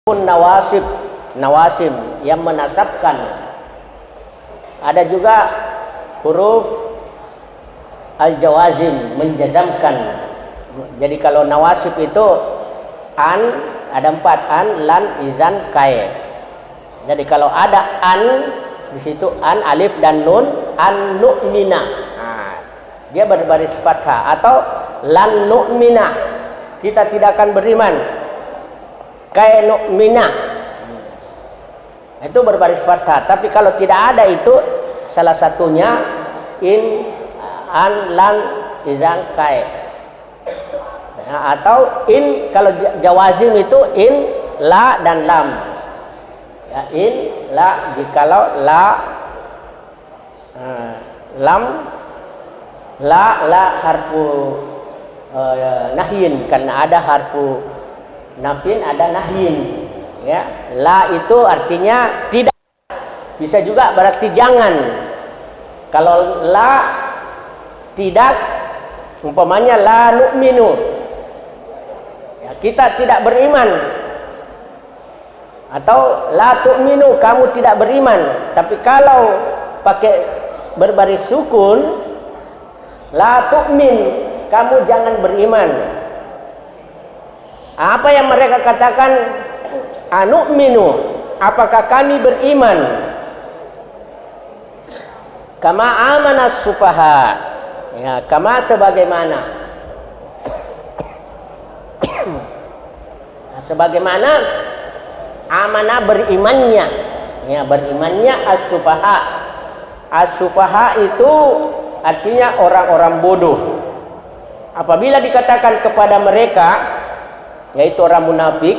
pun nawasib yang menasabkan. Ada juga huruf al-jawazim menjazamkan. Jadi kalau nawasib itu an, ada 4, an, lan, izan, kai. Jadi kalau ada an di situ, an, alif dan nun, an nu'mina. Nah, dia berbaris fathah. Atau lan nu'mina, kita tidak akan beriman. Kai nu'mina, itu berbaris fathah. Tapi kalau tidak ada itu salah satunya in, an, lan, izan, kai. Nah, atau in, kalau jawazim itu in, la dan lam. Ya, in, la, jikalau la, lam, la harfu nahyin, karena ada harfu nafin, ada nahyin. Ya, la itu artinya tidak. Bisa juga berarti jangan. Kalau la tidak, umpamanya la nu'minu, ya, kita tidak beriman. Atau la tu'minu, kamu tidak beriman. Tapi kalau pakai berbaris sukun, la tu'min, kamu jangan beriman. Apa yang mereka katakan? Anu'minu, apakah kami beriman? Kama amana sufaha, ya, kama sebagaimana. Sebagaimana amanah berimannya, ya, berimannya as-sufaha. As-sufaha itu artinya orang-orang bodoh. Apabila dikatakan kepada mereka, yaitu orang munafik,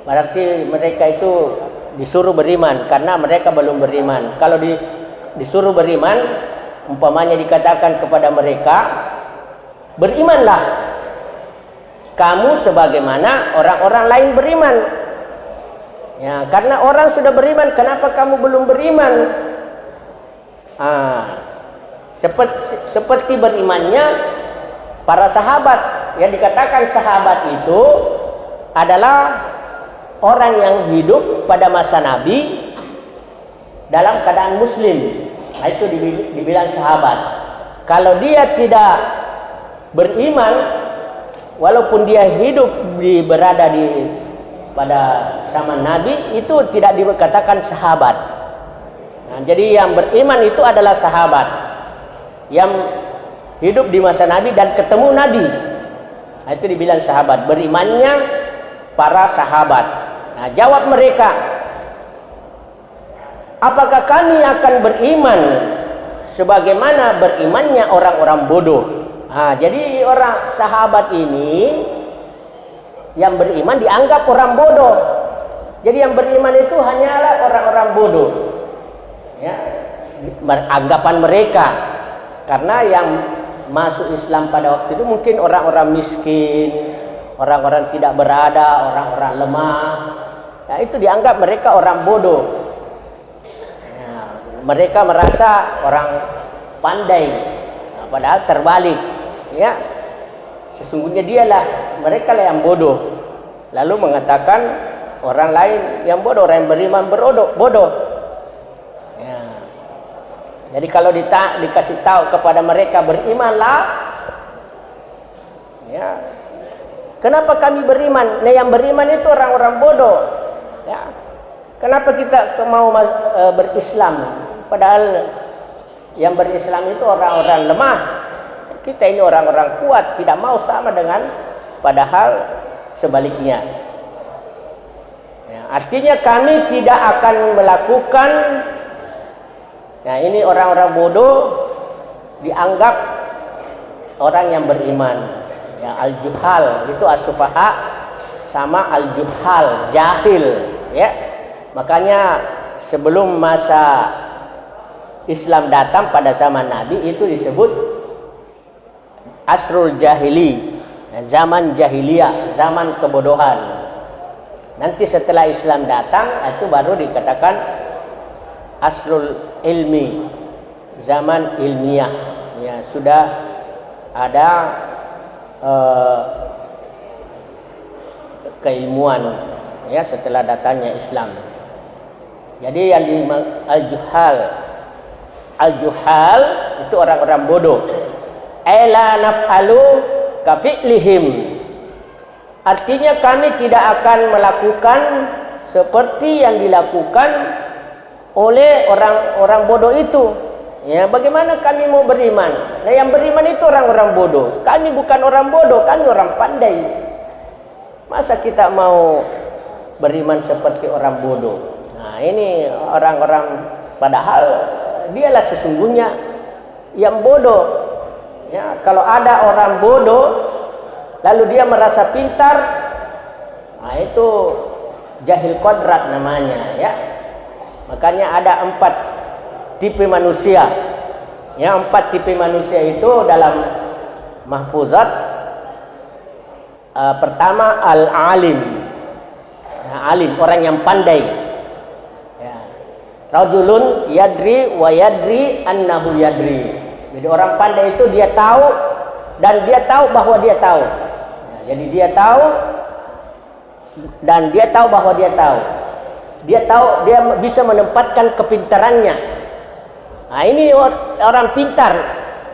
berarti mereka itu disuruh beriman karena mereka belum beriman. Kalau disuruh beriman, umpamanya dikatakan kepada mereka, berimanlah kamu sebagaimana orang-orang lain beriman. Ya, karena orang sudah beriman, kenapa kamu belum beriman? Seperti berimannya para sahabat. Yang dikatakan sahabat itu adalah orang yang hidup pada masa Nabi dalam keadaan muslim. Nah, itu dibilang sahabat. Kalau dia tidak beriman, walaupun dia hidup berada pada zaman Nabi, itu tidak dikatakan sahabat. Nah, jadi yang beriman itu adalah sahabat yang hidup di masa Nabi dan ketemu Nabi. Nah, itu dibilang sahabat. Berimannya para sahabat. Nah, jawab mereka, apakah kami akan beriman sebagaimana berimannya orang-orang bodoh? Nah, jadi orang sahabat ini yang beriman dianggap orang bodoh. Jadi yang beriman itu hanyalah orang-orang bodoh. Ya, anggapan mereka. Karena yang masuk Islam pada waktu itu mungkin orang-orang miskin, orang-orang tidak berada, orang-orang lemah. Ya, itu dianggap mereka orang bodoh. Ya, mereka merasa orang pandai. Nah, padahal terbalik. Ya, sesungguhnya mereka lah yang bodoh. Lalu mengatakan orang lain yang bodoh, orang yang beriman bodoh. Ya. Jadi kalau dikasih tahu kepada mereka berimanlah, ya, kenapa kami beriman? Nah, yang beriman itu orang-orang bodoh. Ya, kenapa kita mau berislam? Padahal yang berislam itu orang-orang lemah. Kita ini orang-orang kuat, tidak mau sama dengan, padahal sebaliknya. Ya, artinya kami tidak akan melakukan. Nah, ini orang-orang bodoh dianggap orang yang beriman. Ya, al-juhal itu as-sufaha sama al-juhal, jahil. Ya, makanya sebelum masa Islam datang pada zaman Nabi itu disebut asrul jahili, zaman jahiliyah, zaman kebodohan. Nanti setelah Islam datang itu baru dikatakan asrul ilmi, zaman ilmiah. Ya, sudah ada keilmuan. ya setelah datangnya Islam. Jadi yang di al-juhal itu orang-orang bodoh. Ela naf'alu kafi'lihim. Artinya kami tidak akan melakukan seperti yang dilakukan oleh orang-orang bodoh itu. Ya, bagaimana kami mau beriman? Nah, yang beriman itu orang-orang bodoh. Kami bukan orang bodoh, kami orang pandai. Masa kita mau beriman seperti orang bodoh? Nah, ini orang-orang, padahal dialah sesungguhnya yang bodoh. Ya, kalau ada orang bodoh lalu dia merasa pintar, nah itu jahil kodrat namanya, ya. Makanya ada 4 tipe manusia. Ya, 4 tipe manusia itu dalam mahfuzat. Pertama al-alim. Nah, alim, orang yang pandai. Ya. Rajulun yadri wa yadri annahu yadri. Jadi orang pandai itu dia tahu dan dia tahu bahwa dia tahu. Nah, jadi dia tahu dan dia tahu bahwa dia tahu. Dia tahu, dia bisa menempatkan kepintarannya. Nah, ini orang pintar,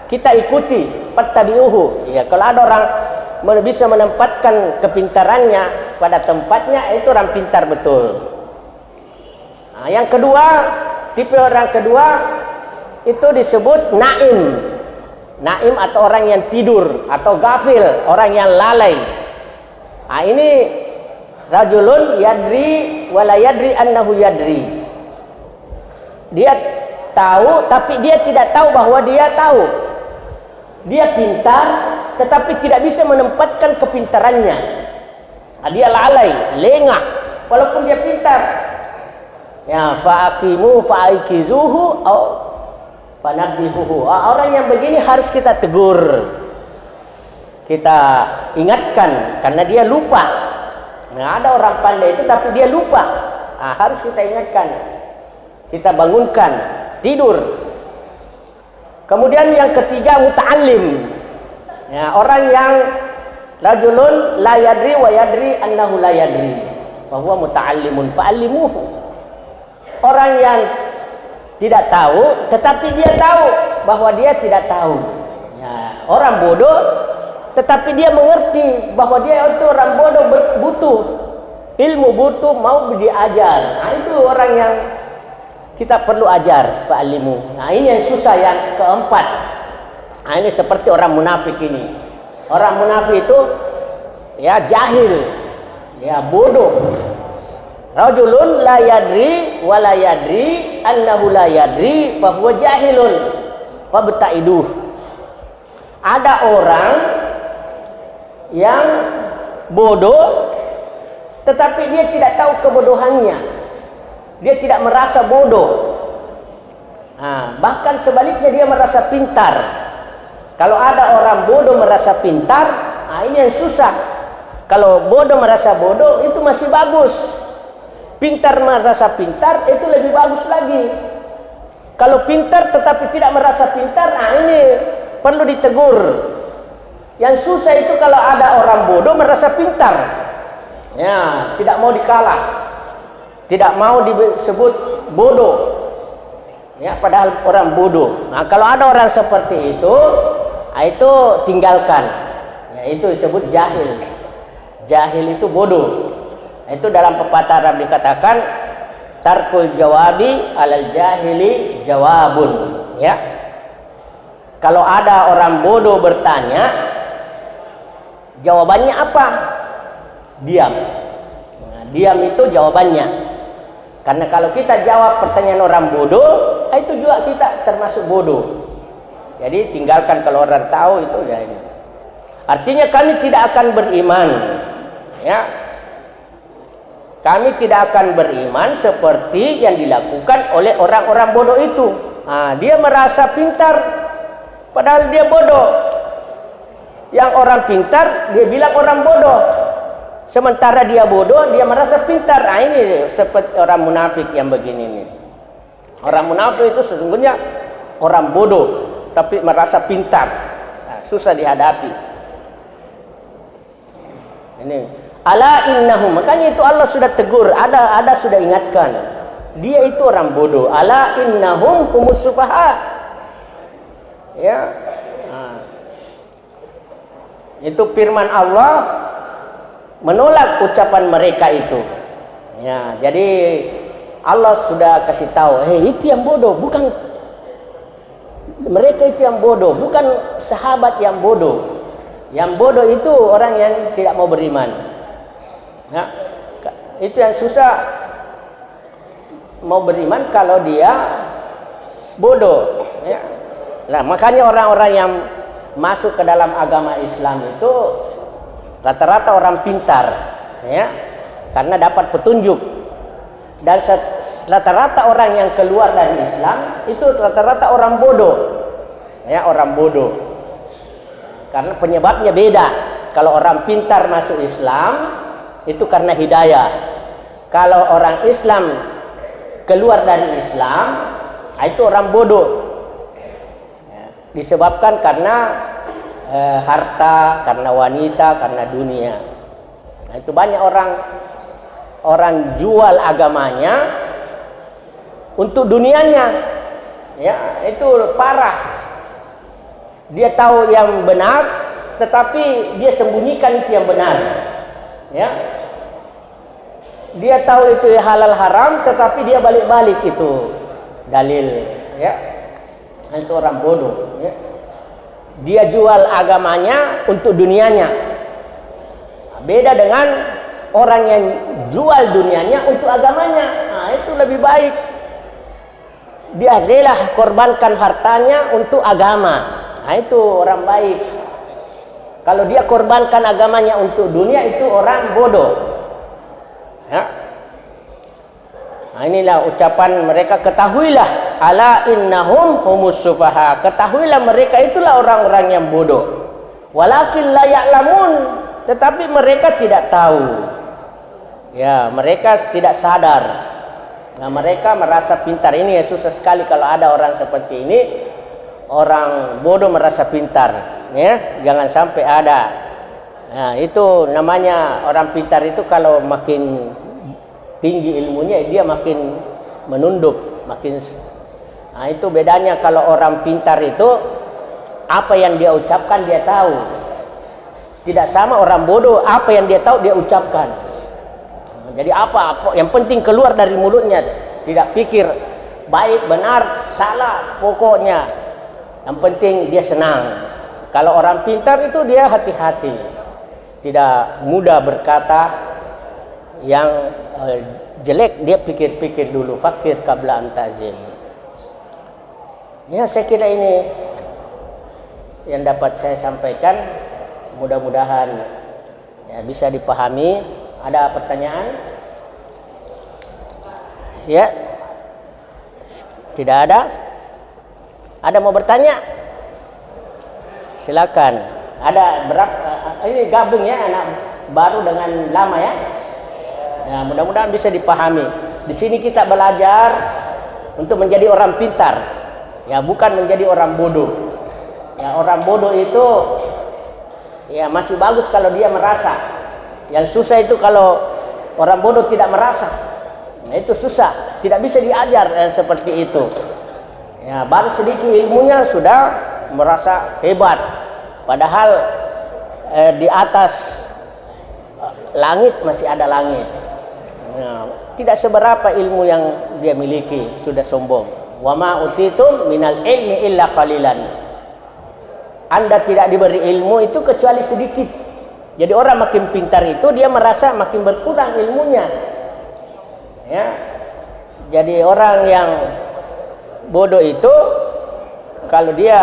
kita ikuti, fattabi'uhu. Ya, kalau ada orang bisa menempatkan kepintarannya pada tempatnya, itu orang pintar betul. Nah, yang kedua, tipe orang kedua itu disebut naim. Naim atau orang yang tidur atau gafil, orang yang lalai. Nah, ini rajulun yadri wala yadri annahu yadri. Dia tahu tapi dia tidak tahu bahwa dia tahu. Dia pintar tetapi tidak bisa menempatkan kepintarannya. Nah, dia lalai, lengah walaupun dia pintar. Ya, fa'aqimu fa'ikizuhu au fanabbihuhu. Orang yang begini harus kita tegur, kita ingatkan karena dia lupa. Nah, ada orang pandai itu tapi dia lupa. Nah, harus kita ingatkan, kita bangunkan, tidur. Kemudian yang ketiga muta'allim. Ya, orang yang rajulun la yadri wa yadri annahu la yadri, bahwa muta'allimun fa'allimuhu. Orang yang tidak tahu tetapi dia tahu bahwa dia tidak tahu. Ya, orang bodoh tetapi dia mengerti bahwa dia itu orang bodoh, butuh ilmu, butuh mau diajar. Nah, itu orang yang kita perlu ajar, fa'alimu. Nah, ini yang susah, yang keempat. Nah, ini seperti orang munafik ini. Orang munafik itu ya jahil, ya bodoh. Rajulun la yadri wa la yadri annahu la yadri fa huwa jahilun fabta'iduh. Ada orang yang bodoh tetapi dia tidak tahu kebodohannya. Dia tidak merasa bodoh. Nah, bahkan sebaliknya dia merasa pintar. Kalau ada orang bodoh merasa pintar, nah ini yang susah. Kalau bodoh merasa bodoh itu masih bagus. Pintar merasa pintar itu lebih bagus lagi. Kalau pintar tetapi tidak merasa pintar, nah ini perlu ditegur. Yang susah itu kalau ada orang bodoh merasa pintar. Ya, tidak mau dikalah. Tidak mau disebut bodoh. Ya, padahal orang bodoh. Nah, kalau ada orang seperti itu, nah itu tinggalkan. Ya, itu disebut jahil. Jahil itu bodoh. Itu dalam pepatah Arab dikatakan tarkul jawabi alal jahili jawabun. Ya, kalau ada orang bodoh bertanya, jawabannya apa? Diam. Nah, diam itu jawabannya. Karena kalau kita jawab pertanyaan orang bodoh, itu juga kita termasuk bodoh. Jadi tinggalkan kalau orang tahu itu ya ini. Artinya kami tidak akan beriman. Ya. Kami tidak akan beriman seperti yang dilakukan oleh orang-orang bodoh itu. Nah, dia merasa pintar padahal dia bodoh. Yang orang pintar dia bilang orang bodoh. Sementara dia bodoh, dia merasa pintar. Nah, ini seperti orang munafik yang begini nih. Orang munafik itu sesungguhnya orang bodoh tapi merasa pintar. Nah, susah dihadapi. Ini Ala innahum, makanya itu Allah sudah tegur, ada sudah ingatkan. Dia itu orang bodoh. Ala innahum humus sufaha. Ya. Nah. Itu firman Allah menolak ucapan mereka itu. Ya, jadi Allah sudah kasih tahu, itu yang bodoh, bukan mereka itu yang bodoh, bukan sahabat yang bodoh. Yang bodoh itu orang yang tidak mau beriman. Ya, itu yang susah mau beriman kalau dia bodoh. Ya. Nah, makanya orang-orang yang masuk ke dalam agama Islam itu rata-rata orang pintar, ya, karena dapat petunjuk. Dan rata-rata orang yang keluar dari Islam itu rata-rata orang bodoh, ya, orang bodoh. Karena penyebabnya beda. Kalau orang pintar masuk Islam itu karena hidayah. Kalau orang Islam keluar dari Islam, itu orang bodoh. Ya, disebabkan karena harta, karena wanita, karena dunia. Nah, itu banyak orang jual agamanya untuk dunianya. Ya, itu parah. Dia tahu yang benar, tetapi dia sembunyikan itu yang benar. Ya, dia tahu itu halal haram, tetapi dia balik-balik itu dalil. Ya, itu orang bodoh. Ya. Dia jual agamanya untuk dunianya. Beda dengan orang yang jual dunianya untuk agamanya. Nah, itu lebih baik. Dia rela korbankan hartanya untuk agama. Nah, itu orang baik. Kalau dia korbankan agamanya untuk dunia, itu orang bodoh. Ya. Nah, inilah ucapan mereka, ketahuilah, ala innahum humus sufaha. Ketahuilah mereka itulah orang-orang yang bodoh. Walakin la ya'lamun, tetapi mereka tidak tahu. Ya, mereka tidak sadar. Nah, mereka merasa pintar. Ini ya susah sekali kalau ada orang seperti ini. Orang bodoh merasa pintar, ya, jangan sampai ada. Nah, itu namanya orang pintar itu kalau makin tinggi ilmunya dia makin menunduk, makin. Nah, itu bedanya. Kalau orang pintar itu apa yang dia ucapkan dia tahu. Tidak sama orang bodoh, apa yang dia tahu dia ucapkan. Jadi apa yang penting keluar dari mulutnya, tidak pikir baik benar salah, pokoknya yang penting dia senang. Kalau orang pintar itu dia hati-hati, tidak mudah berkata yang jelek, dia pikir-pikir dulu. Fakir qabla antazim. Ya, saya kira ini yang dapat saya sampaikan. Mudah-mudahan ya, bisa dipahami. Ada pertanyaan? Ya, tidak ada. Ada mau bertanya? Silakan. Ada berapa? Ini gabung ya, anak baru dengan lama ya. Nah, mudah-mudahan bisa dipahami. Di sini kita belajar untuk menjadi orang pintar, ya, bukan menjadi orang bodoh. Ya, orang bodoh itu ya masih bagus kalau dia merasa. Yang susah itu kalau orang bodoh tidak merasa. Nah, itu susah, tidak bisa diajar seperti itu. Ya, baru sedikit ilmunya sudah merasa hebat. Padahal di atas langit masih ada langit. Ya, tidak seberapa ilmu yang dia miliki, sudah sombong. Wa ma utitum minal ilmi illa qalilan. Anda tidak diberi ilmu itu kecuali sedikit. Jadi orang makin pintar itu dia merasa makin berkurang ilmunya. Ya. Jadi orang yang bodoh itu kalau dia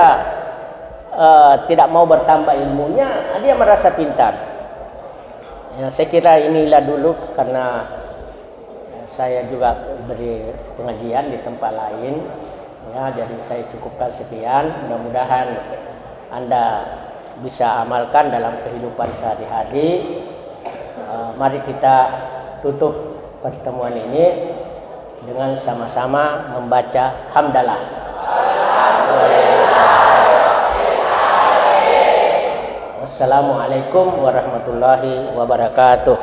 tidak mau bertambah ilmunya, dia merasa pintar. Ya, saya kira inilah dulu karena saya juga beri pengajian di tempat lain. Ya, jadi saya cukupkan sekian. Mudah-mudahan Anda bisa amalkan dalam kehidupan sehari-hari. Mari kita tutup pertemuan ini dengan sama-sama membaca hamdalah. Wassalamualaikum warahmatullahi wabarakatuh.